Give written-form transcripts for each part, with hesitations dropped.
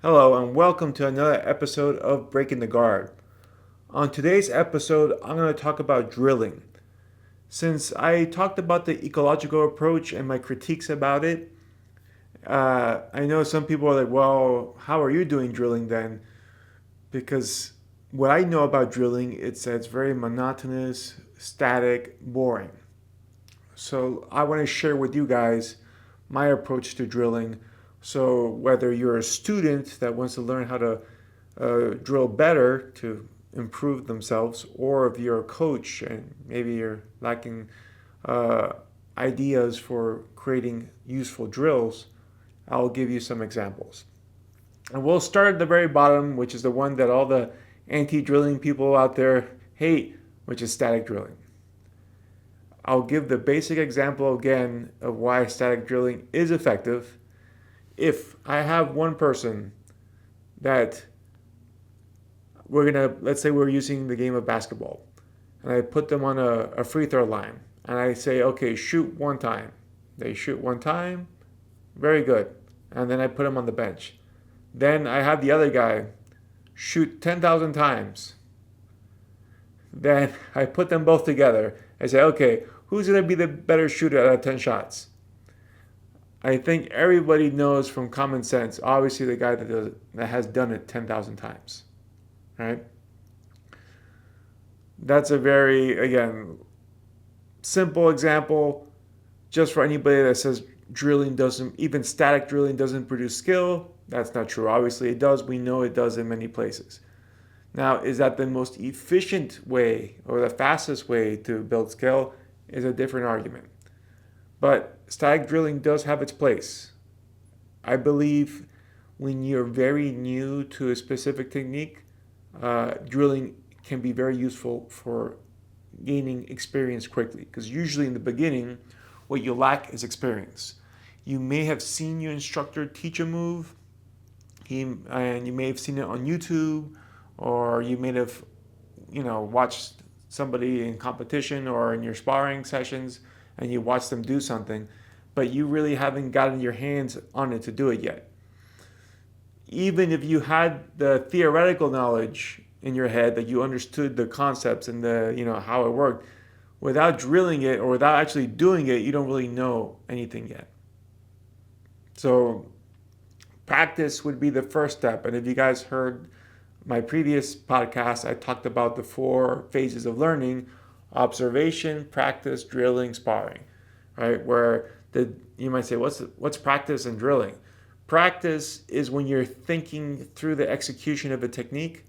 Hello, and welcome to another episode of Breaking the Guard. On today's episode, I'm going to talk about drilling. Since I talked about the ecological approach and my critiques about it, I know some people are like, well, how are you doing drilling then? Because what I know about drilling, it's that it's very monotonous, static, boring. So I want to share with you guys my approach to drilling. So whether you're a student that wants to learn how to drill better to improve themselves, or if you're a coach and maybe you're lacking uh, ideas for creating useful drills, I'll give you some examples. And we'll start at the very bottom, which is the one that all the anti drilling people out there hate, which is static drilling. I'll give the basic example again of why static drilling is effective. If I have one person that let's say we're using the game of basketball, and I put them on a free throw line, and I say, okay, shoot one time. They shoot one time, very good. And then I put them on the bench. Then I have the other guy shoot 10,000 times. Then I put them both together. I say, okay, who's going to be the better shooter out of 10 shots? I think everybody knows from common sense, obviously the guy that has done it 10,000 times, right? That's a very, again, simple example just for anybody that says drilling doesn't, even static drilling doesn't produce skill. That's not true. Obviously it does. We know it does in many places. Now, is that the most efficient way or the fastest way to build skill is a different argument. But static drilling does have its place. I believe when you're very new to a specific technique, drilling can be very useful for gaining experience quickly. Because usually in the beginning, what you lack is experience. You may have seen your instructor teach a move, and you may have seen it on YouTube, or you may have, watched somebody in competition or in your sparring sessions, and you watch them do something, but you really haven't gotten your hands on it to do it yet. Even if you had the theoretical knowledge in your head that you understood the concepts and how it worked, without drilling it or without actually doing it, you don't really know anything yet. So practice would be the first step. And if you guys heard my previous podcast, I talked about the 4 phases of learning: observation, practice, drilling, sparring, right? Where you might say, what's practice and drilling? Practice is when you're thinking through the execution of a technique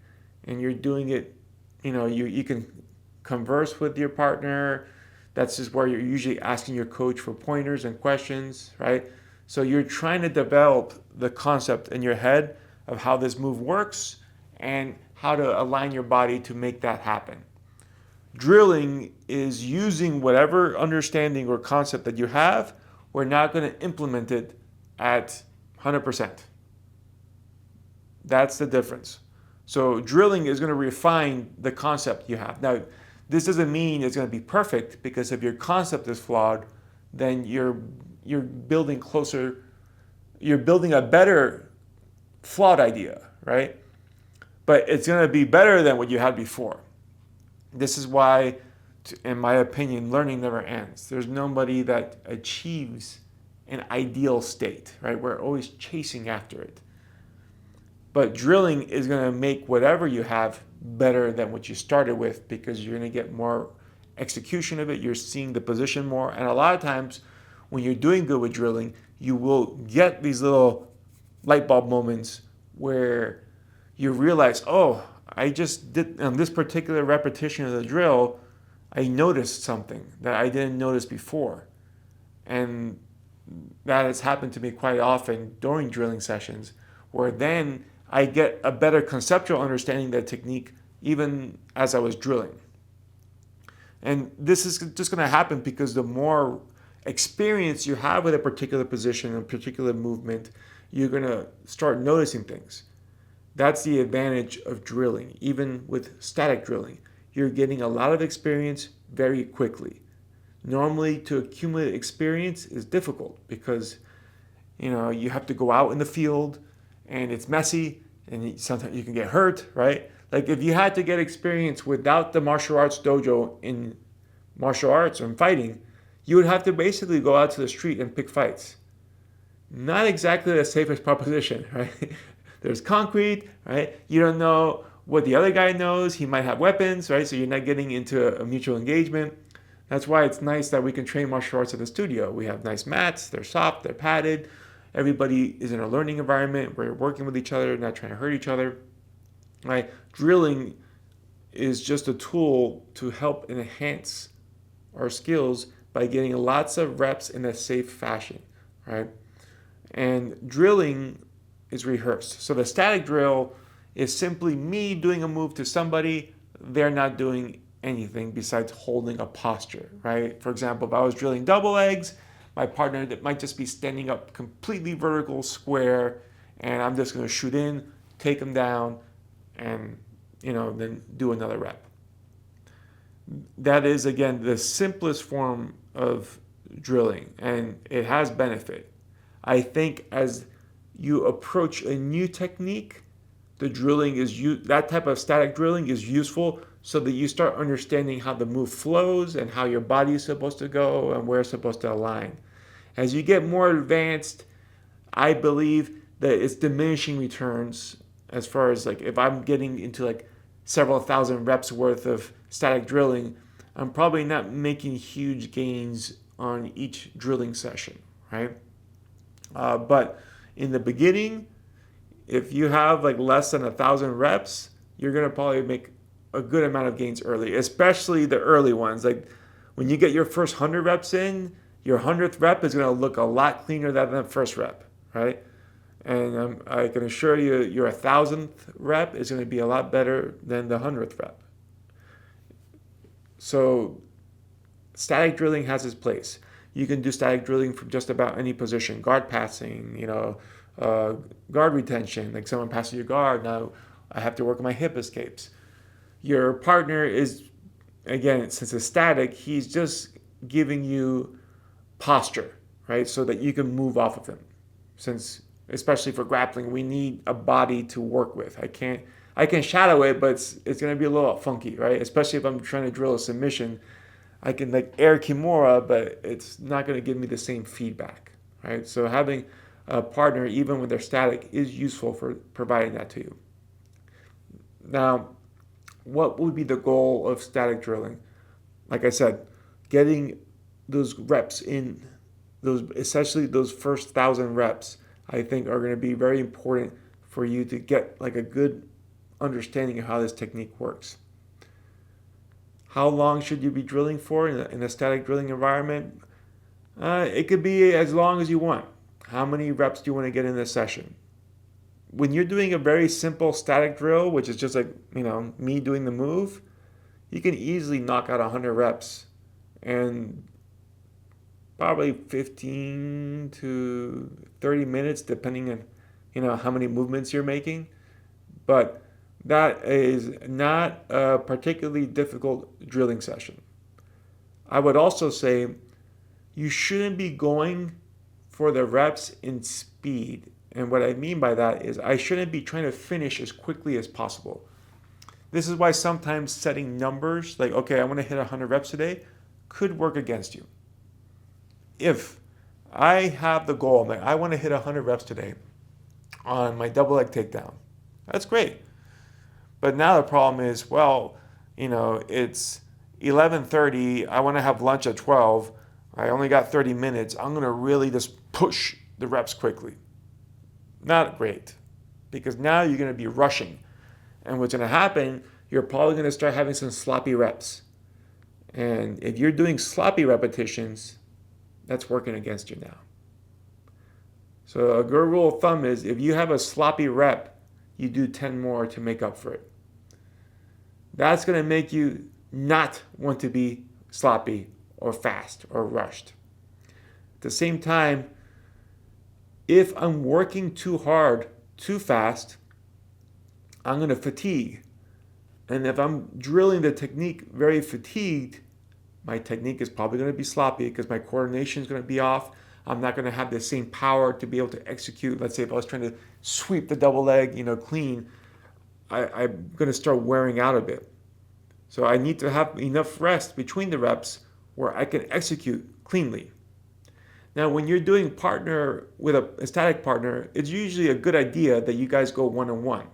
and you're doing it, you can converse with your partner. That's just where you're usually asking your coach for pointers and questions, right? So you're trying to develop the concept in your head of how this move works and how to align your body to make that happen. Drilling is using whatever understanding or concept that you have. We're not going to implement it at 100%. That's the difference. So drilling is going to refine the concept you have. Now, this doesn't mean it's going to be perfect, because if your concept is flawed, then you're building a better flawed idea, right? But it's going to be better than what you had before. This is why, in my opinion, learning never ends. There's nobody that achieves an ideal state, right? We're always chasing after it. But drilling is going to make whatever you have better than what you started with, because you're going to get more execution of it. You're seeing the position more. And a lot of times when you're doing good with drilling, you will get these little light bulb moments where you realize, oh, I just did on this particular repetition of the drill, I noticed something that I didn't notice before. And that has happened to me quite often during drilling sessions, where then I get a better conceptual understanding of the technique even as I was drilling. And this is just going to happen because the more experience you have with a particular position, a particular movement, you're going to start noticing things. That's the advantage of drilling. Even with static drilling, you're getting a lot of experience very quickly. Normally, to accumulate experience is difficult because you have to go out in the field and it's messy, and sometimes you can get hurt, right? Like if you had to get experience without the martial arts dojo in martial arts or in fighting, you would have to basically go out to the street and pick fights. Not exactly the safest proposition, right? There's concrete, right? You don't know what the other guy knows. He might have weapons, right? So you're not getting into a mutual engagement. That's why it's nice that we can train martial arts at the studio. We have nice mats, they're soft, they're padded. Everybody is in a learning environment. We're working with each other, not trying to hurt each other. Right? Drilling is just a tool to help enhance our skills by getting lots of reps in a safe fashion, right? And drilling is rehearsed. So the static drill is simply me doing a move to somebody, they're not doing anything besides holding a posture, right? For example, if I was drilling double legs, my partner that might just be standing up completely vertical, square, and I'm just going to shoot in, take them down, and then do another rep. That is again the simplest form of drilling, and it has benefit. I think as you approach a new technique, the drilling is that type of static drilling is useful so that you start understanding how the move flows and how your body is supposed to go and where it's supposed to align. As you get more advanced, I believe that it's diminishing returns as far as like if I'm getting into like several thousand reps worth of static drilling, I'm probably not making huge gains on each drilling session, right? But in the beginning, if you have like less than 1,000 reps, you're gonna probably make a good amount of gains early, especially the early ones. Like when you get your first 100 reps in, your 100th rep is gonna look a lot cleaner than the first rep, right? And I can assure you, your 1,000th rep is gonna be a lot better than the 100th rep. So static drilling has its place. You can do static drilling from just about any position, guard passing, guard retention, like someone passes your guard, now I have to work on my hip escapes. Your partner is, again, since it's static, he's just giving you posture, right? So that you can move off of him. Since, especially for grappling, we need a body to work with. I can shadow it, but it's going to be a little funky, right? Especially if I'm trying to drill a submission. I can like air kimura, but it's not going to give me the same feedback, right? So having a partner, even when they're static, is useful for providing that to you. Now, what would be the goal of static drilling? Like I said, getting those reps in, especially those first 1,000 reps, I think are going to be very important for you to get like a good understanding of how this technique works. How long should you be drilling for in a static drilling environment? It could be as long as you want. How many reps do you want to get in this session? When you're doing a very simple static drill, which is just like, me doing the move, you can easily knock out 100 reps and probably 15 to 30 minutes, depending on, how many movements you're making. But that is not a particularly difficult drilling session. I would also say you shouldn't be going for the reps in speed. And what I mean by that is I shouldn't be trying to finish as quickly as possible. This is why sometimes setting numbers, like, okay, I want to hit 100 reps today, could work against you. If I have the goal, like I want to hit 100 reps today on my double leg takedown, that's great. But now the problem is, it's 11:30. I want to have lunch at 12. I only got 30 minutes. I'm going to really just push the reps quickly. Not great, because now you're going to be rushing. And what's going to happen, you're probably going to start having some sloppy reps. And if you're doing sloppy repetitions, that's working against you now. So a good rule of thumb is if you have a sloppy rep, you do 10 more to make up for it. That's going to make you not want to be sloppy or fast or rushed. At the same time, if I'm working too hard, too fast, I'm going to fatigue. And if I'm drilling the technique very fatigued, my technique is probably going to be sloppy because my coordination is going to be off. I'm not going to have the same power to be able to execute. Let's say if I was trying to sweep the double leg, clean, I'm going to start wearing out a bit. So I need to have enough rest between the reps where I can execute cleanly. Now, when you're doing partner with a static partner, it's usually a good idea that you guys go one-on-one,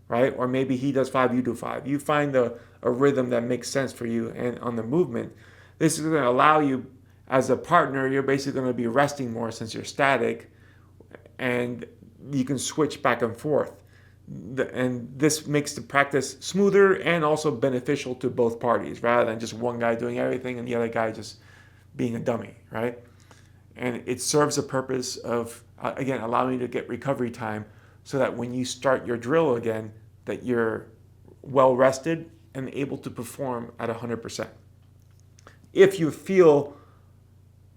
right? Or maybe he does 5, you do 5. You find a rhythm that makes sense for you and on the movement. This is going to allow you, as a partner, you're basically going to be resting more since you're static, and you can switch back and forth. And this makes the practice smoother and also beneficial to both parties, rather than just one guy doing everything and the other guy just being a dummy, right? And it serves the purpose of, again, allowing you to get recovery time so that when you start your drill again, that you're well rested and able to perform at 100%. If you feel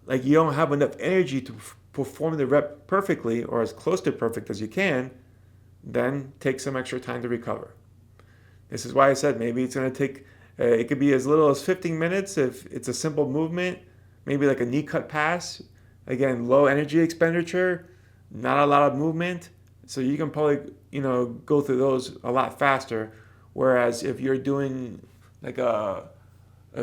like you don't have enough energy to perform the rep perfectly or as close to perfect as you can, then take some extra time to recover. This is why I said maybe it's going to take, it could be as little as 15 minutes if it's a simple movement, maybe like a knee cut pass. Again, low energy expenditure, not a lot of movement. So you can probably, go through those a lot faster. Whereas if you're doing like a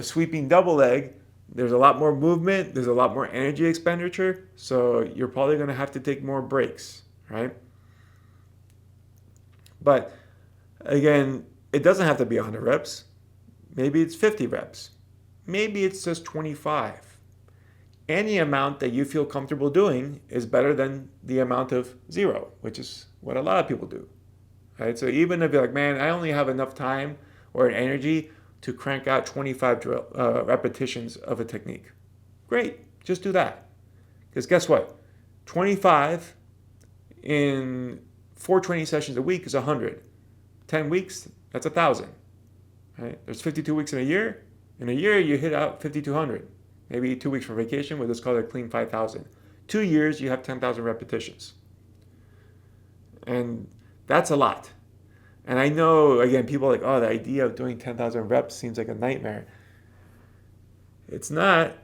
sweeping double leg, there's a lot more movement, there's a lot more energy expenditure. So you're probably going to have to take more breaks, right? But again, it doesn't have to be 100 reps. Maybe it's 50 reps. Maybe it's just 25. Any amount that you feel comfortable doing is better than the amount of 0, which is what a lot of people do. Right? So even if you're like, man, I only have enough time or energy to crank out 25 repetitions of a technique. Great, just do that. Because guess what? 25 in 4 training sessions a week is 100. 10 weeks, that's 1,000. Right? There's 52 weeks in a year. In a year, you hit out 5,200. Maybe 2 weeks for vacation, we'll just call it a clean 5,000. 2 years, you have 10,000 repetitions. And that's a lot. And I know, again, people are like, oh, the idea of doing 10,000 reps seems like a nightmare. It's not.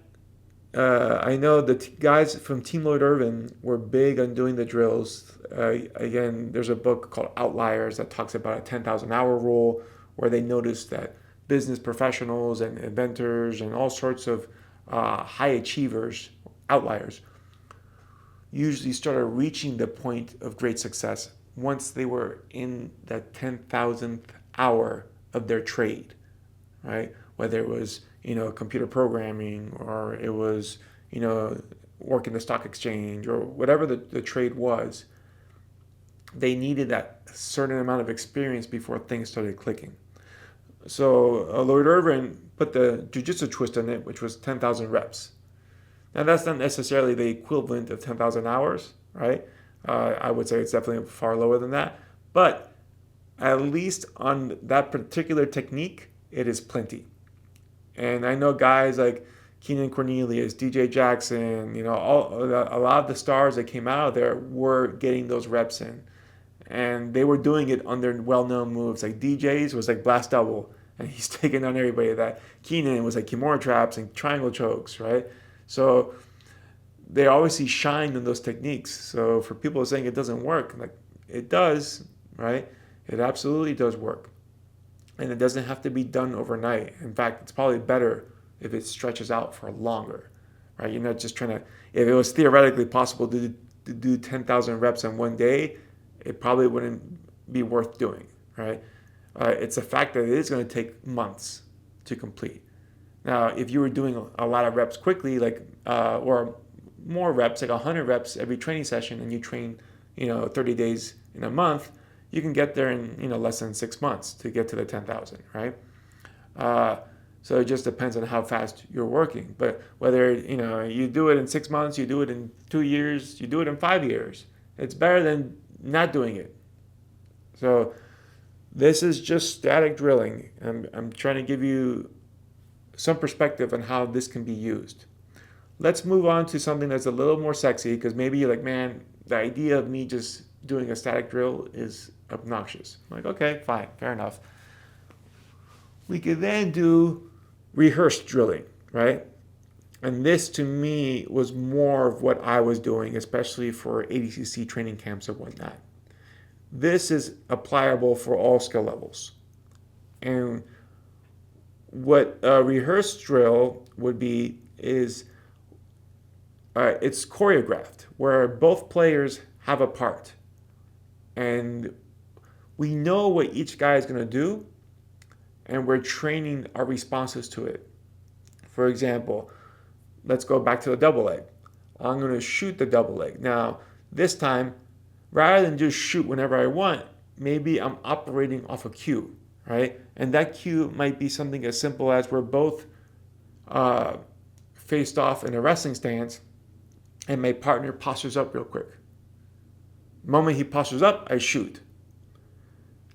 I know the guys from Team Lloyd Irvin were big on doing the drills. Again, there's a book called Outliers that talks about a 10,000 hour rule, where they noticed that business professionals and inventors and all sorts of high achievers, outliers, usually started reaching the point of great success once they were in that 10,000th hour of their trade, right? Whether it was, computer programming, or it was, working the stock exchange, or whatever the trade was, they needed that certain amount of experience before things started clicking. So Lloyd Irvin put the jiu-jitsu twist on it, which was 10,000 reps. Now that's not necessarily the equivalent of 10,000 hours, right? I would say it's definitely far lower than that. But at least on that particular technique, it is plenty. And I know guys like Keenan Cornelius, DJ Jackson, a lot of the stars that came out of there were getting those reps in. And they were doing it on their well-known moves. Like DJ's was like blast double, and he's taking on everybody. That Keenan was like Kimura traps and triangle chokes, right? So they obviously shine in those techniques. So for people saying it doesn't work, like it does, right? It absolutely does work. And it doesn't have to be done overnight. In fact, it's probably better if it stretches out for longer, right? You're not just trying to, if it was theoretically possible to do 10,000 reps in one day, it probably wouldn't be worth doing, right? It's a fact that it is going to take months to complete. Now, if you were doing a lot of reps quickly, like or more reps, like 100 reps every training session, and you train, 30 days in a month, you can get there in less than 6 months to get to the 10,000, right? So it just depends on how fast you're working. But whether you do it in 6 months, you do it in 2 years, you do it in 5 years, it's better than not doing it. So this is just static drilling. I'm trying to give you some perspective on how this can be used. Let's move on to something that's a little more sexy, because maybe you're like, man, the idea of me just doing a static drill is obnoxious. I'm like, okay, fine, fair enough. We could then do rehearsed drilling, right? And this to me was more of what I was doing, especially for ADCC training camps and whatnot. This is applicable for all skill levels. And what a rehearsed drill would be is it's choreographed, where both players have a part. And we know what each guy is going to do, and we're training our responses to it. For example, let's go back to the double leg. I'm going to shoot the double leg. Now, this time, rather than just shoot whenever I want, maybe I'm operating off a cue, right? And that cue might be something as simple as we're both faced off in a wrestling stance, and my partner postures up real quick. The moment he postures up, I shoot.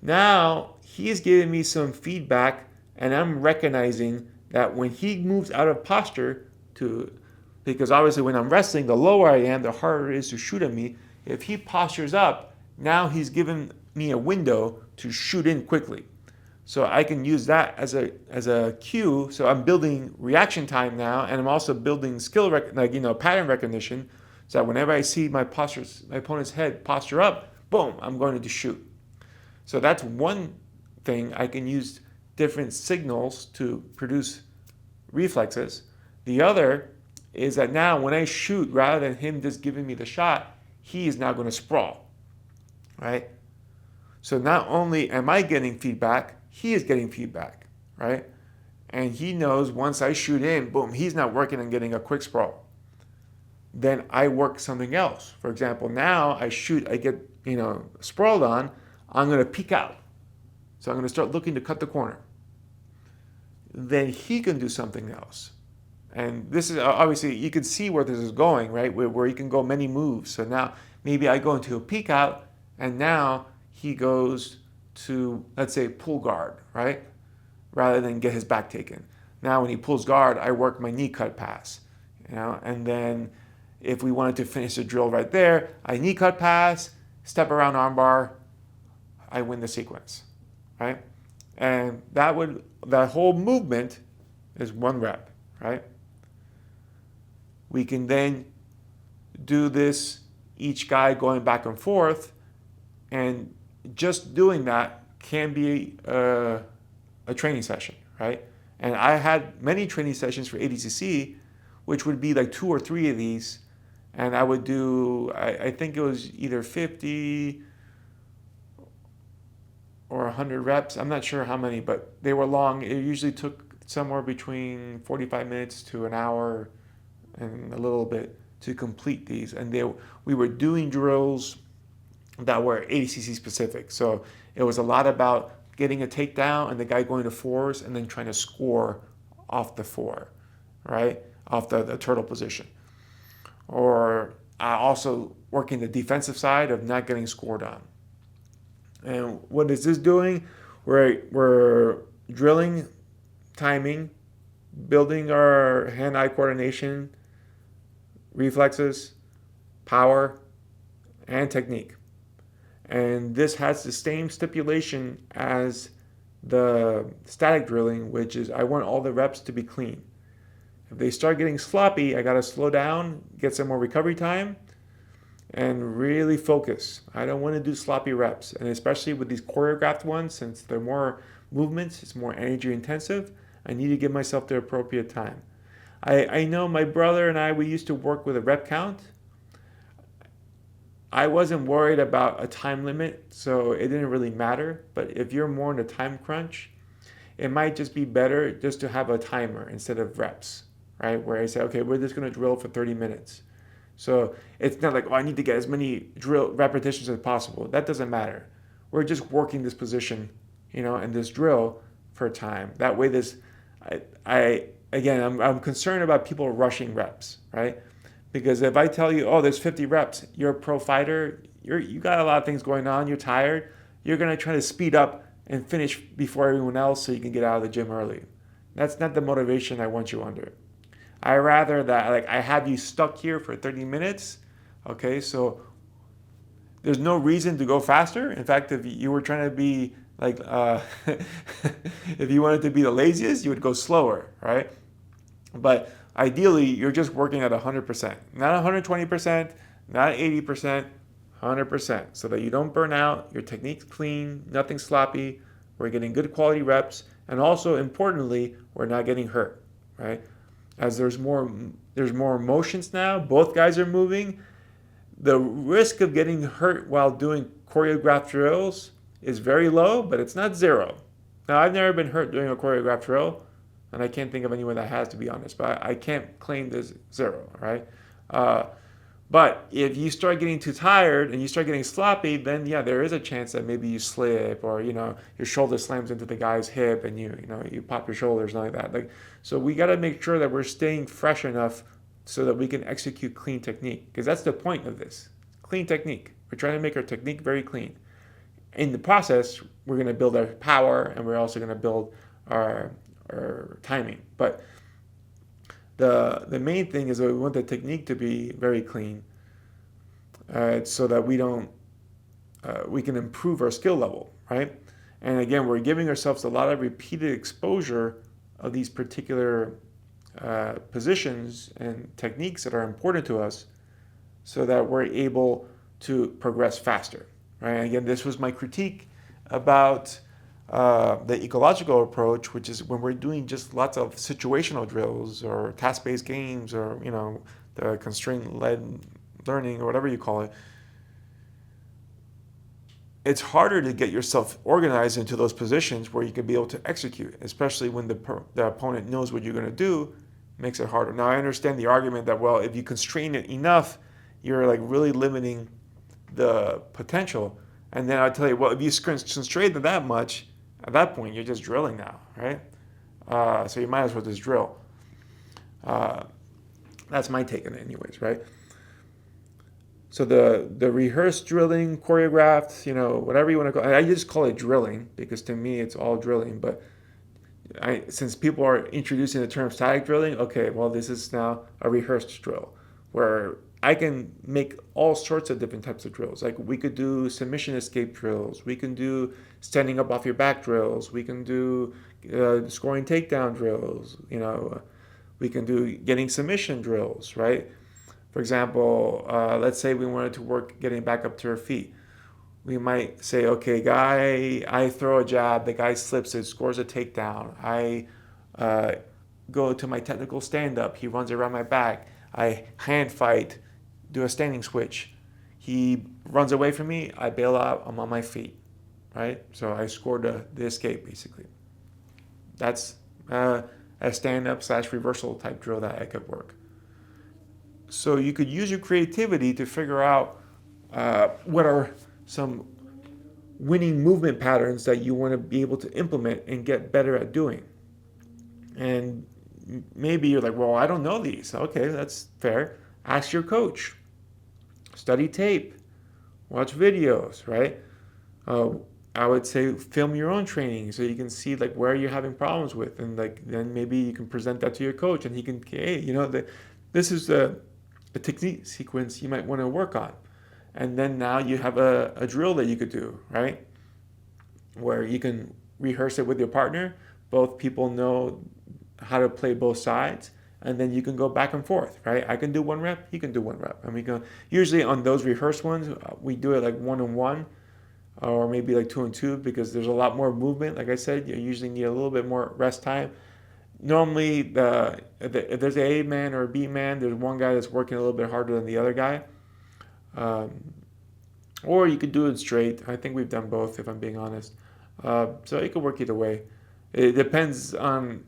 Now, he's giving me some feedback, and I'm recognizing that when he moves out of posture because obviously when I'm wrestling, the lower I am, the harder it is to shoot at me. If he postures up, now he's given me a window to shoot in quickly. So I can use that as a cue. So I'm building reaction time now, and I'm also building pattern recognition. So that whenever I see my opponent's head posture up, boom, I'm going to shoot. So that's one thing. I can use different signals to produce reflexes. The other is that now when I shoot, rather than him just giving me the shot, he is now going to sprawl, right? So not only am I getting feedback, he is getting feedback, right? And he knows once I shoot in, boom, he's not working on getting a quick sprawl. Then I work something else. For example, now I get sprawled on, I'm going to peek out. So I'm going to start looking to cut the corner. Then he can do something else. And this is obviously, you can see where this is going, right? Where you can go many moves. So now maybe I go into a peek out, and now he goes to, let's say, pull guard, right? Rather than get his back taken. Now when he pulls guard, I work my knee cut pass, and then if we wanted to finish the drill right there, I knee cut pass, step around armbar, I win the sequence, right? And that whole movement is one rep, right? We can then do this, each guy going back and forth, and just doing that can be a training session, right? And I had many training sessions for ADCC, which would be like 2 or 3 of these, and I would do, I think it was either 50 or 100 reps. I'm not sure how many, but they were long. It usually took somewhere between 45 minutes to an hour and a little bit to complete these. And we were doing drills that were ADCC specific. So it was a lot about getting a takedown and the guy going to fours and then trying to score off the four, right? Off the turtle position. Or also working the defensive side of not getting scored on. And what is this doing? We're drilling timing, building our hand-eye coordination, reflexes, power, and technique. And this has the same stipulation as the static drilling, which is I want all the reps to be clean. If they start getting sloppy, I got to slow down, get some more recovery time, and really focus. I don't want to do sloppy reps. And especially with these choreographed ones, since they're more movements, it's more energy intensive, I need to give myself the appropriate time. I know my brother and I, we used to work with a rep count. I wasn't worried about a time limit, so it didn't really matter. But if you're more in a time crunch, it might just be better just to have a timer instead of reps, right? Where I say, okay, we're just going to drill for 30 minutes. So it's not like, I need to get as many drill repetitions as possible. That doesn't matter. We're just working this position, and this drill for time. That way, I'm concerned about people rushing reps, right? Because if I tell you, there's 50 reps, you're a pro fighter, you got a lot of things going on, you're tired, you're going to try to speed up and finish before everyone else so you can get out of the gym early. That's not the motivation I want you under. I rather that I have you stuck here for 30 minutes, okay? So there's no reason to go faster. In fact, if you were trying to be if you wanted to be the laziest, you would go slower, right? But ideally, you're just working at 100%, not 120%, not 80%, 100%, so that you don't burn out, your technique's clean, nothing sloppy, we're getting good quality reps, and also importantly, we're not getting hurt, right? As there's more motions now, both guys are moving. The risk of getting hurt while doing choreographed drills is very low, but it's not zero. Now, I've never been hurt doing a choreographed drill, and I can't think of anyone that has, to be honest, but I can't claim this zero, right? Uh, but if you start getting too tired and you start getting sloppy, then yeah, there is a chance that maybe you slip, or your shoulder slams into the guy's hip and you pop your shoulders and like that. Like, so we got to make sure that we're staying fresh enough so that we can execute clean technique, because that's the point of this. Clean technique. We're trying to make our technique very clean. In the process, we're going to build our power, and we're also going to build our timing. But the main thing is that we want the technique to be very clean, so that we can improve our skill level, right? And again, we're giving ourselves a lot of repeated exposure of these particular positions and techniques that are important to us, so that we're able to progress faster, right? And again, this was my critique about the ecological approach, which is when we're doing just lots of situational drills or task-based games, or the constraint-led learning, or whatever you call it. It's harder to get yourself organized into those positions where you can be able to execute, especially when the opponent knows what you're going to do. Makes it harder. Now, I understand the argument that, well, if you constrain it enough, you're like really limiting the potential. And then I'll tell you, well, if you constrain it that much, at that point, you're just drilling now, right? So you might as well just drill. That's my take on it anyways, right? So the rehearsed drilling, choreographed, whatever you want to call it. I just call it drilling because to me it's all drilling. But since people are introducing the term static drilling, okay, well, this is now a rehearsed drill where I can make all sorts of different types of drills. Like we could do submission escape drills. We can do standing up off your back drills. We can do scoring takedown drills. We can do getting submission drills, right? For example, let's say we wanted to work getting back up to our feet. We might say, okay, I throw a jab, the guy slips it, scores a takedown. I go to my technical stand-up, he runs around my back. I hand fight, do a standing switch. He runs away from me, I bail out, I'm on my feet, right? So I scored the escape, basically. That's a stand-up / reversal type drill that I could work. So you could use your creativity to figure out what are some winning movement patterns that you want to be able to implement and get better at doing. And maybe you're like, well, I don't know these. Okay, that's fair. Ask your coach. Study tape. Watch videos, right? I would say film your own training so you can see like where you're having problems with, and like then maybe you can present that to your coach and he can, hey, this is a technique sequence you might want to work on. And then now you have a drill that you could do, right? Where you can rehearse it with your partner. Both people know how to play both sides. And then you can go back and forth, right? I can do one rep, he can do one rep. And we go, usually on those rehearsed ones, we do it like 1-on-1 or maybe like 2-on-2 because there's a lot more movement. Like I said, you usually need a little bit more rest time. Normally, if there's an A man or a B man, there's one guy that's working a little bit harder than the other guy. Or you could do it straight. I think we've done both, if I'm being honest. So it could work either way. It depends on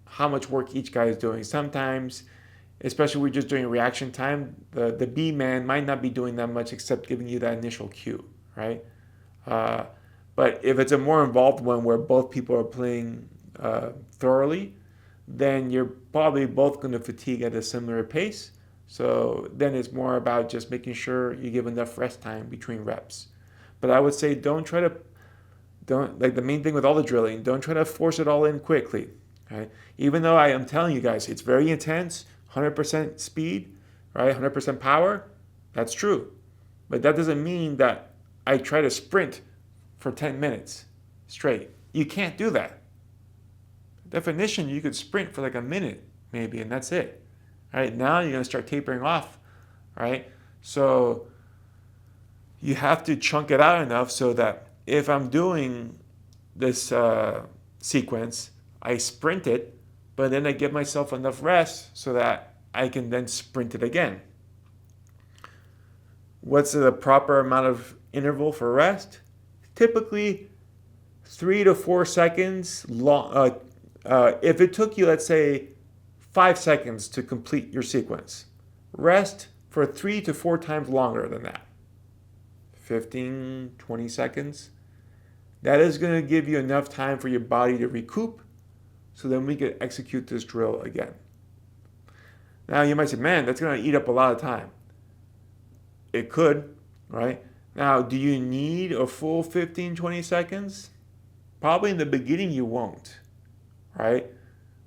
how much work each guy is doing. Sometimes, especially if we're just doing reaction time, the B man might not be doing that much except giving you that initial cue, right? But if it's a more involved one where both people are playing thoroughly, then you're probably both going to fatigue at a similar pace. So then it's more about just making sure you give enough rest time between reps. But I would say don't like the main thing with all the drilling, don't try to force it all in quickly. Right? Even though I am telling you guys it's very intense, 100% speed, right? 100% power, that's true. But that doesn't mean that I try to sprint for 10 minutes straight. You can't do that. Definition, you could sprint for like a minute, maybe, and that's it. All right, now you're going to start tapering off, right? So you have to chunk it out enough so that if I'm doing this sequence, I sprint it, but then I give myself enough rest so that I can then sprint it again. What's the proper amount of interval for rest? Typically 3 to 4 seconds long. If it took you, let's say, 5 seconds to complete your sequence, rest for 3 to 4 times longer than that. 15, 20 seconds. That is going to give you enough time for your body to recoup so then we can execute this drill again. Now you might say, man, that's going to eat up a lot of time. It could, right? Now, do you need a full 15, 20 seconds? Probably in the beginning you won't, right?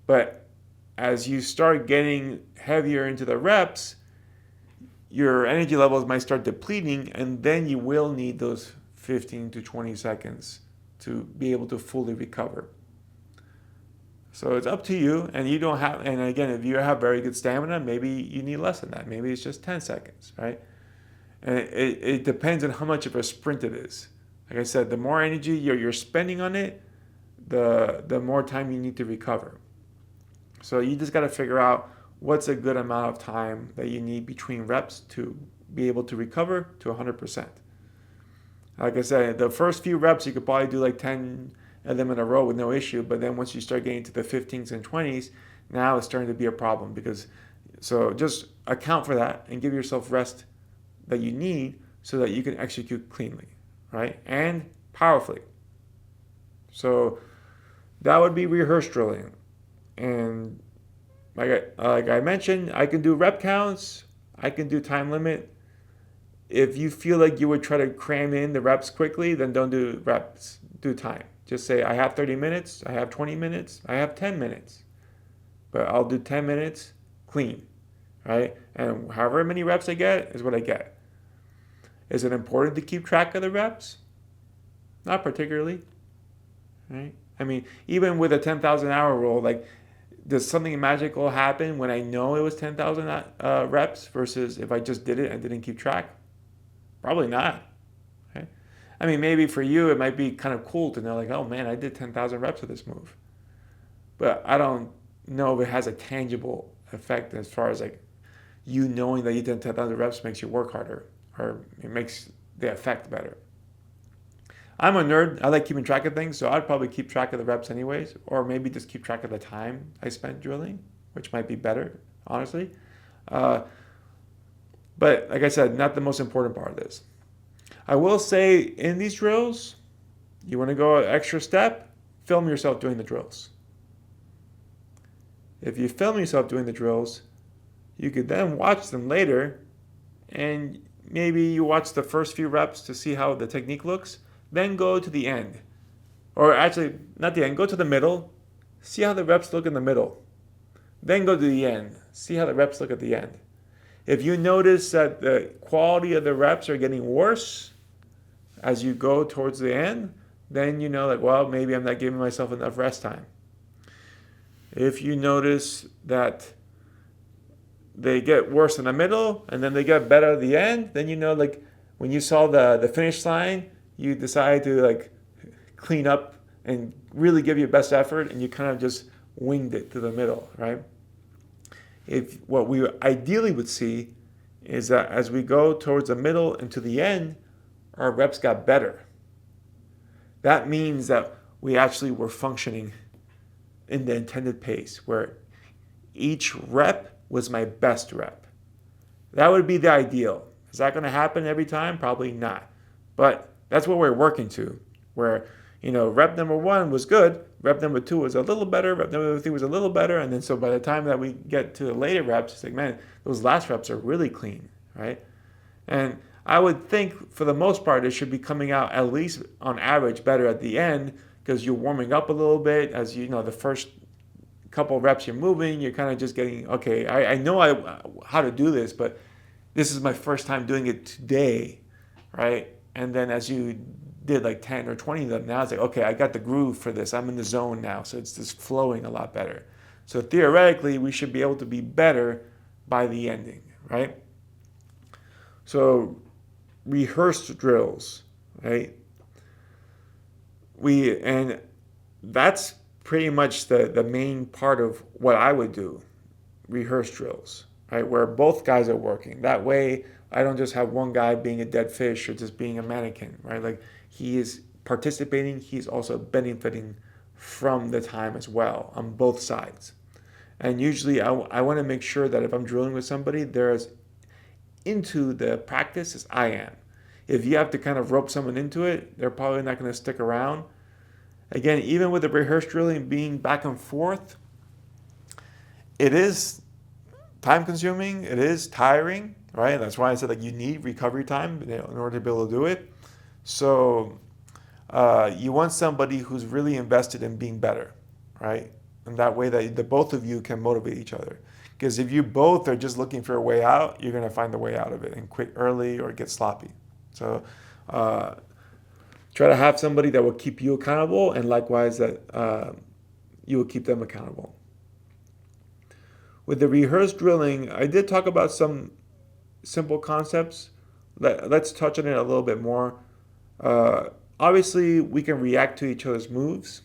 But as you start getting heavier into the reps, your energy levels might start depleting, and then you will need those 15 to 20 seconds to be able to fully recover. So it's up to you, and you don't have, and again, if you have very good stamina, maybe you need less than that. Maybe it's just 10 seconds, right? And it depends on how much of a sprint it is. Like I said, the more energy you're spending on it, the more time you need to recover. So you just got to figure out what's a good amount of time that you need between reps to be able to recover to 100%. Like I said, the first few reps, you could probably do like 10 of them in a row with no issue. But then once you start getting to the 15s and 20s, now it's starting to be a problem. So just account for that and give yourself rest that you need so that you can execute cleanly, right? And powerfully. So that would be rehearsed drilling. And like I mentioned, I can do rep counts. I can do time limit. If you feel like you would try to cram in the reps quickly, then don't do reps. Do time. Just say, I have 30 minutes, I have 20 minutes, I have 10 minutes. But I'll do 10 minutes clean, right? And however many reps I get is what I get. Is it important to keep track of the reps? Not particularly, right? I mean, even with a 10,000 hour rule, like, does something magical happen when I know it was 10,000 reps versus if I just did it and didn't keep track? Probably not. Okay? I mean, maybe for you it might be kind of cool to know, like, oh man, I did 10,000 reps of this move. But I don't know if it has a tangible effect as far as like you knowing that you did 10,000 reps makes you work harder or it makes the effect better. I'm a nerd. I like keeping track of things, so I'd probably keep track of the reps anyways, or maybe just keep track of the time I spent drilling, which might be better, honestly. But like I said, not the most important part of this. I will say in these drills, you want to go an extra step, film yourself doing the drills. If you film yourself doing the drills, you could then watch them later, and maybe you watch the first few reps to see how the technique looks, then go to the end. Or actually, not the end, go to the middle, see how the reps look in the middle. Then go to the end, see how the reps look at the end. If you notice that the quality of the reps are getting worse as you go towards the end, then you know that, well, maybe I'm not giving myself enough rest time. If you notice that they get worse in the middle and then they get better at the end, then you know, like, when you saw the finish line, you decided to like clean up and really give your best effort, and you kind of just winged it to the middle, right? If what we ideally would see is that as we go towards the middle and to the end, our reps got better. That means that we actually were functioning in the intended pace, where each rep was my best rep. That would be the ideal. Is that going to happen every time? Probably not. But that's what we're working to, where, rep number 1 was good, rep number 2 was a little better, rep number 3 was a little better, and then so by the time that we get to the later reps, it's like, man, those last reps are really clean, right? And I would think for the most part it should be coming out at least on average better at the end, because you're warming up a little bit. As the first couple reps you're moving, you're kind of just getting, okay, I know how to do this, but this is my first time doing it today, right? And then as you did like 10 or 20 of them, now it's like, okay, I got the groove for this. I'm in the zone now. So it's just flowing a lot better. So theoretically, we should be able to be better by the ending, right? So rehearsed drills, right? And that's pretty much the main part of what I would do, rehearsed drills, right? Where both guys are working. That way I don't just have one guy being a dead fish or just being a mannequin, right? Like he is participating, he's also benefiting from the time as well on both sides. And usually I want to make sure that if I'm drilling with somebody, they're as into the practice as I am. If you have to kind of rope someone into it, they're probably not going to stick around. Again, even with the rehearsed drilling being back and forth, it is time consuming, it is tiring, right? That's why I said like you need recovery time in order to be able to do it. So you want somebody who's really invested in being better, right? And that way that the both of you can motivate each other. Because if you both are just looking for a way out, you're going to find the way out of it and quit early or get sloppy. So try to have somebody that will keep you accountable, and likewise that you will keep them accountable. With the rehearsed drilling, I did talk about some simple concepts. Let's touch on it a little bit more. Uh, Obviously, we can react to each other's moves,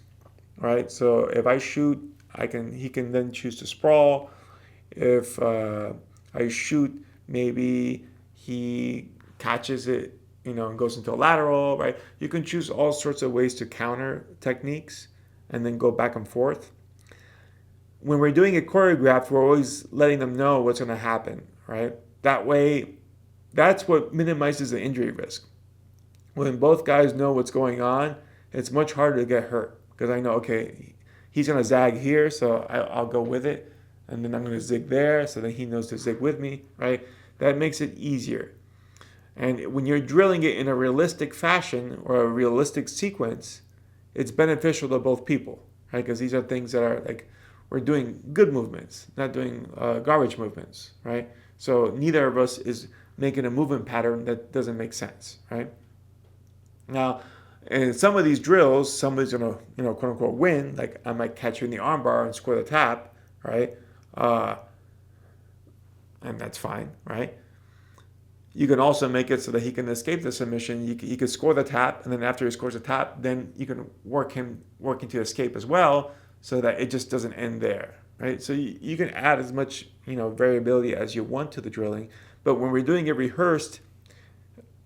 right? So if I shoot, he can then choose to sprawl. If I shoot, maybe he catches it, and goes into a lateral, right? You can choose all sorts of ways to counter techniques and then go back and forth. When we're doing it choreographed, we're always letting them know what's going to happen, right? That way, that's what minimizes the injury risk. When both guys know what's going on, it's much harder to get hurt because I know, okay, he's going to zag here, so I'll go with it. And then I'm going to zig there, so then he knows to zig with me, right? That makes it easier. And when you're drilling it in a realistic fashion or a realistic sequence, it's beneficial to both people, right? Because these are things that are like, we're doing good movements, not doing garbage movements, right? So neither of us is making a movement pattern that doesn't make sense, right? Now, in some of these drills, somebody's gonna, quote unquote, win. Like I might catch you in the armbar and score the tap, right? Uh, and that's fine, right? You can also make it so that he can escape the submission. He can score the tap, and then after he scores the tap, then you can work into escape as well, so that it just doesn't end there, right? So you can add as much variability as you want to the drilling, but when we're doing it rehearsed,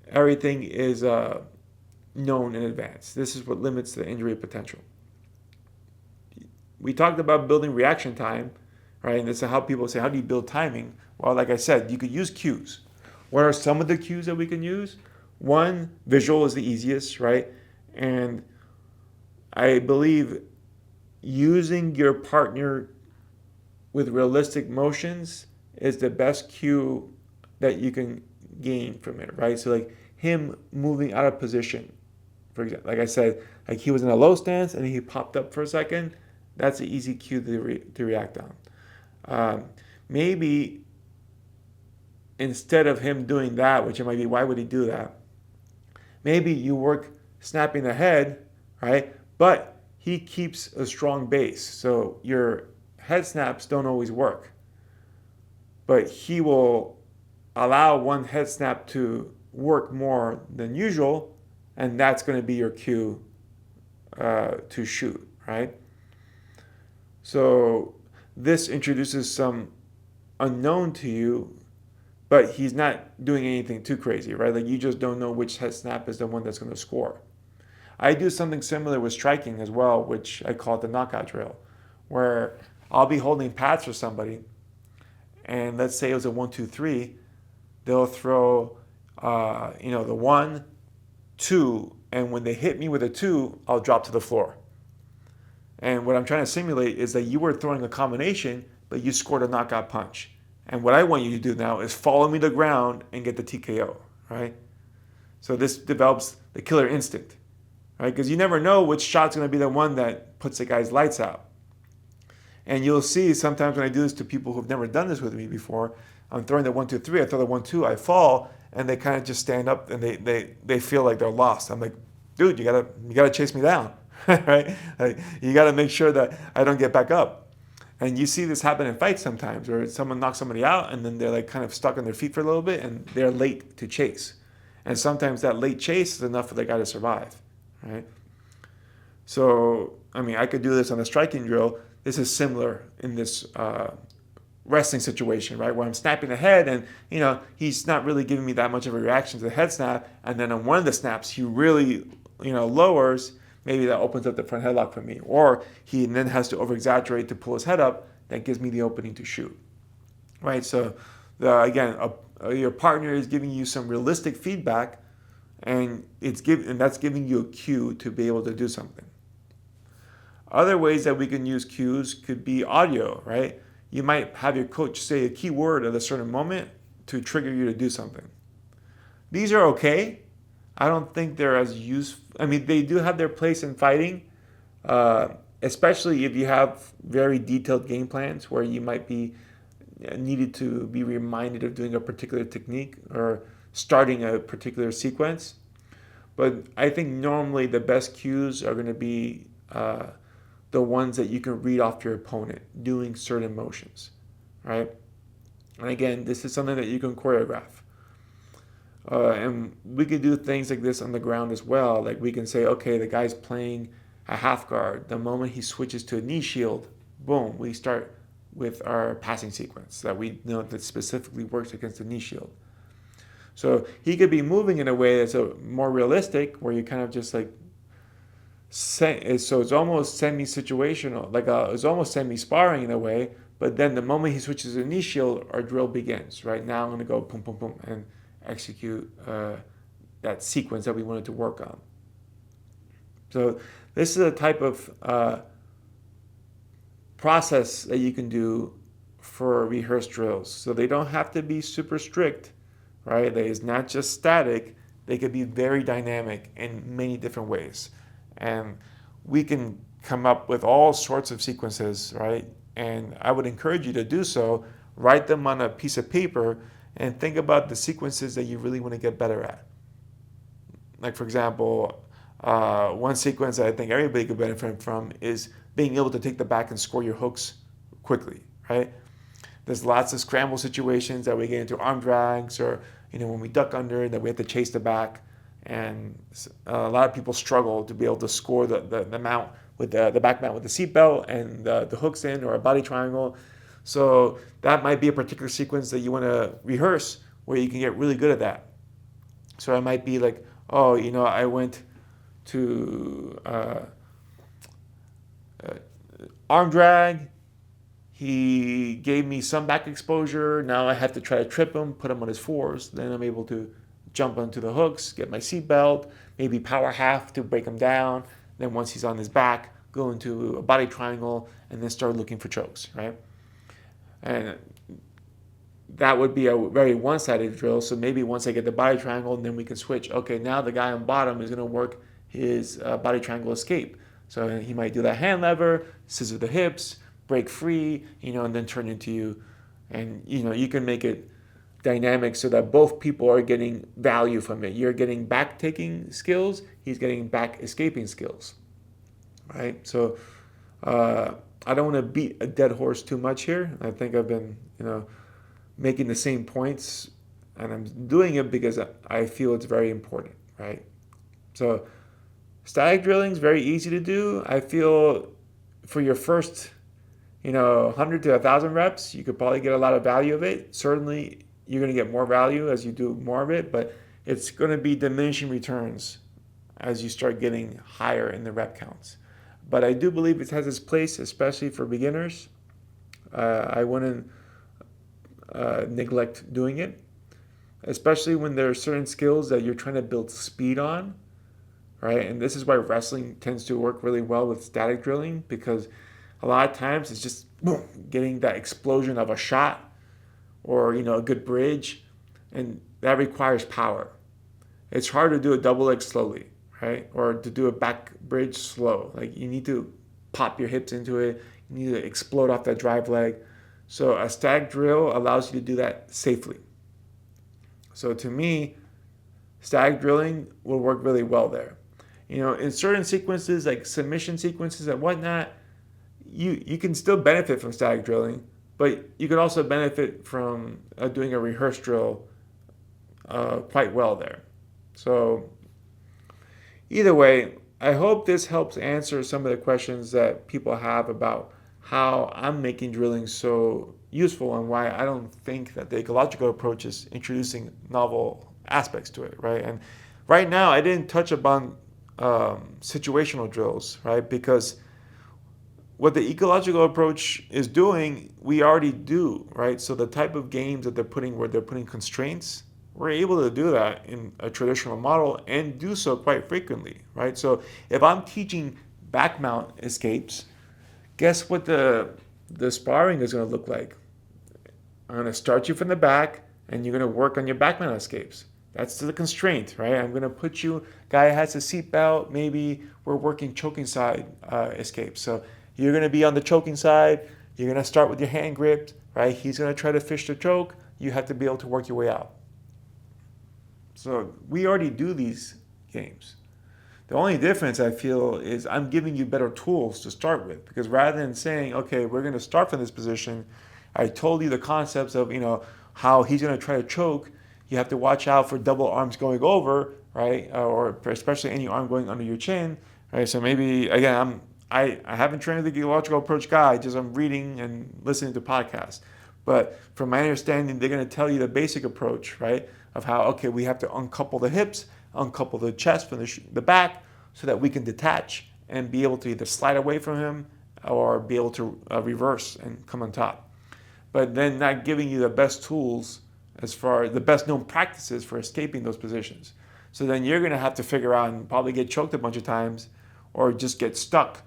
everything is known in advance. This is what limits the injury potential. We talked about building reaction time, right? And this is how people say, how do you build timing? Well, like I said, you could use cues. What are some of the cues that we can use? One, visual is the easiest, right? And I believe using your partner with realistic motions is the best cue that you can gain from it, right? So like him moving out of position, for example, like I said, like he was in a low stance and he popped up for a second. That's an easy cue to react on. Maybe instead of him doing that, which it might be, why would he do that? Maybe you work snapping the head, right? But he keeps a strong base. So your head snaps don't always work. But he will allow one head snap to work more than usual, and that's going to be your cue to shoot, right? So this introduces some unknown to you, but he's not doing anything too crazy, right? Like you just don't know which head snap is the one that's going to score. I do something similar with striking as well, which I call it the knockout drill, where I'll be holding pads for somebody, and let's say it was a 1-2-3, they'll throw, the 1, 2, and when they hit me with a 2, I'll drop to the floor. And what I'm trying to simulate is that you were throwing a combination, but you scored a knockout punch. And what I want you to do now is follow me to the ground and get the TKO, right? So this develops the killer instinct, right? Because you never know which shot's going to be the one that puts the guy's lights out. And you'll see sometimes when I do this to people who've never done this with me before, I'm throwing the 1-2-3, I throw the 1-2, I fall, and they kind of just stand up and they feel like they're lost. I'm like, dude, you gotta chase me down, right? Like, you gotta make sure that I don't get back up. And you see this happen in fights sometimes, where someone knocks somebody out and then they're like kind of stuck on their feet for a little bit and they're late to chase. And sometimes that late chase is enough for the guy to survive, right? So, I mean, I could do this on a striking drill. This is similar in this wrestling situation, right? Where I'm snapping the head and, he's not really giving me that much of a reaction to the head snap. And then on one of the snaps, he really, lowers. Maybe that opens up the front headlock for me. Or he then has to over-exaggerate to pull his head up. That gives me the opening to shoot, right? So, your partner is giving you some realistic feedback, and that's giving you a cue to be able to do something. Other ways that we can use cues could be audio, right? You might have your coach say a key word at a certain moment to trigger you to do something. These are okay. I don't think they're as useful. I mean, they do have their place in fighting, especially if you have very detailed game plans where you might be needed to be reminded of doing a particular technique or starting a particular sequence. But I think normally the best cues are going to be the ones that you can read off your opponent doing certain motions, right? And again, this is something that you can choreograph. And we could do things like this on the ground as well. Like we can say, okay, the guy's playing a half guard. The moment he switches to a knee shield, boom, we start with our passing sequence that we know that specifically works against the knee shield. So he could be moving in a way that's more realistic, where you kind of just like, so it's almost semi-situational, it's almost semi-sparring in a way, but then the moment he switches to a knee shield, our drill begins. Right now I'm going to go boom, boom, boom, and execute that sequence that we wanted to work on. So this is a type of process that you can do for rehearsed drills. So they don't have to be super strict, right? It's not just static. They could be very dynamic in many different ways. And we can come up with all sorts of sequences, right? And I would encourage you to do so. Write them on a piece of paper and think about the sequences that you really want to get better at. Like, for example, one sequence that I think everybody could benefit from is being able to take the back and score your hooks quickly, right? There's lots of scramble situations that we get into, arm drags, or when we duck under that we have to chase the back. And a lot of people struggle to be able to score the mount with the back mount with the seatbelt and the hooks in, or a body triangle. So that might be a particular sequence that you want to rehearse where you can get really good at that. So it might be like, I went to arm drag. He gave me some back exposure. Now I have to try to trip him, put him on his fours. Then I'm able to jump onto the hooks, get my seatbelt, maybe power half to break him down. Then once he's on his back, go into a body triangle and then start looking for chokes, right? And that would be a very one-sided drill. So maybe once I get the body triangle, then we can switch. Okay, now the guy on bottom is going to work his body triangle escape. So he might do that hand lever, scissor the hips, break free, and then turn into you. And, you can make it dynamic so that both people are getting value from it. You're getting back taking skills, he's getting back escaping skills, right? So I don't want to beat a dead horse too much here. I think I've been making the same points, and I'm doing it because I feel it's very important, right? So static drilling is very easy to do. I feel for your first 100 to 1,000 reps, you could probably get a lot of value of it. Certainly you're going to get more value as you do more of it, but it's going to be diminishing returns as you start getting higher in the rep counts. But I do believe it has its place, especially for beginners. I wouldn't neglect doing it, especially when there are certain skills that you're trying to build speed on, right? And this is why wrestling tends to work really well with static drilling, because a lot of times it's just boom, getting that explosion of a shot or a good bridge, and that requires power. It's hard to do a double leg slowly, right? Or to do a back bridge slow. Like, you need to pop your hips into it. You need to explode off that drive leg. So a static drill allows you to do that safely. So to me, static drilling will work really well there. In certain sequences, like submission sequences and whatnot, you can still benefit from static drilling, but you can also benefit from doing a rehearsed drill quite well there. So either way, I hope this helps answer some of the questions that people have about how I'm making drilling so useful and why I don't think that the ecological approach is introducing novel aspects to it, right? And right now, I didn't touch upon situational drills, right? Because what the ecological approach is doing, we already do, right? So the type of games that they're putting where they're putting constraints, we're able to do that in a traditional model and do so quite frequently, right? So if I'm teaching back mount escapes, guess what the sparring is going to look like? I'm going to start you from the back and you're going to work on your back mount escapes. That's the constraint, right? I'm going to put you, guy has a seatbelt, maybe we're working choking side escapes. So you're going to be on the choking side, you're going to start with your hand gripped, right? He's going to try to fish the choke, you have to be able to work your way out. So we already do these games. The only difference I feel is I'm giving you better tools to start with, because rather than saying, okay, we're going to start from this position, I told you the concepts of, how he's going to try to choke. You have to watch out for double arms going over, right? Or especially any arm going under your chin, right? So maybe, again, I haven't trained the ecological approach guide, just I'm reading and listening to podcasts. But from my understanding, they're going to tell you the basic approach, right? Of how, okay, we have to uncouple the hips, uncouple the chest from the back so that we can detach and be able to either slide away from him or be able to reverse and come on top. But then not giving you the best tools as far as the best known practices for escaping those positions. So then you're going to have to figure out and probably get choked a bunch of times or just get stuck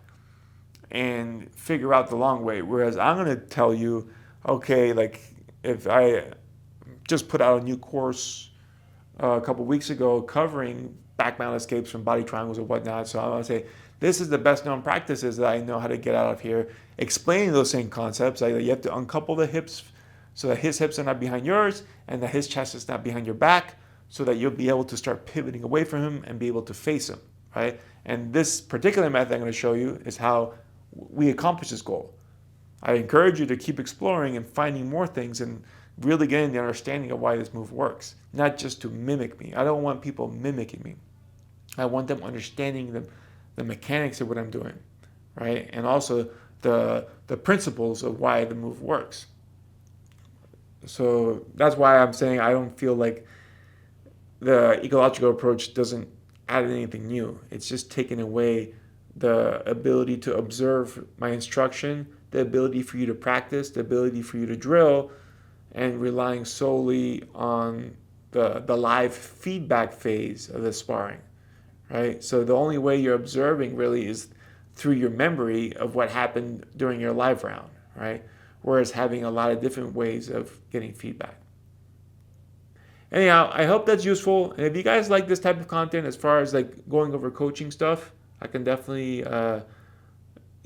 and figure out the long way. Whereas I'm going to tell you, okay, like if I just put out a new course a couple weeks ago covering back mount escapes from body triangles and whatnot. So I'm going to say, this is the best known practices that I know how to get out of here, explaining those same concepts. Like you have to uncouple the hips so that his hips are not behind yours and that his chest is not behind your back, so that you'll be able to start pivoting away from him and be able to face him, right? And this particular method I'm going to show you is how we accomplish this goal. I encourage you to keep exploring and finding more things and really getting the understanding of why this move works, not just to mimic me. I don't want people mimicking me. I want them understanding the mechanics of what I'm doing, right? And also the principles of why the move works. So that's why I'm saying I don't feel like the ecological approach doesn't add anything new. It's just taking away the ability to observe my instruction, the ability for you to practice, the ability for you to drill, and relying solely on the live feedback phase of the sparring, right? So the only way you're observing really is through your memory of what happened during your live round, right? Whereas having a lot of different ways of getting feedback. Anyhow, I hope that's useful. And if you guys like this type of content, as far as like going over coaching stuff, I can definitely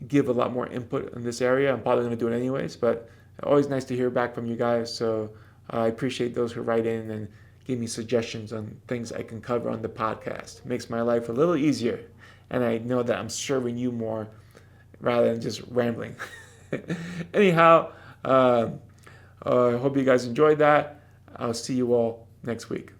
give a lot more input in this area. I'm probably going to do it anyways, but always nice to hear back from you guys. So I appreciate those who write in and give me suggestions on things I can cover on the podcast. It makes my life a little easier, and I know that I'm serving you more rather than just rambling. Anyhow, I hope you guys enjoyed that. I'll see you all next week.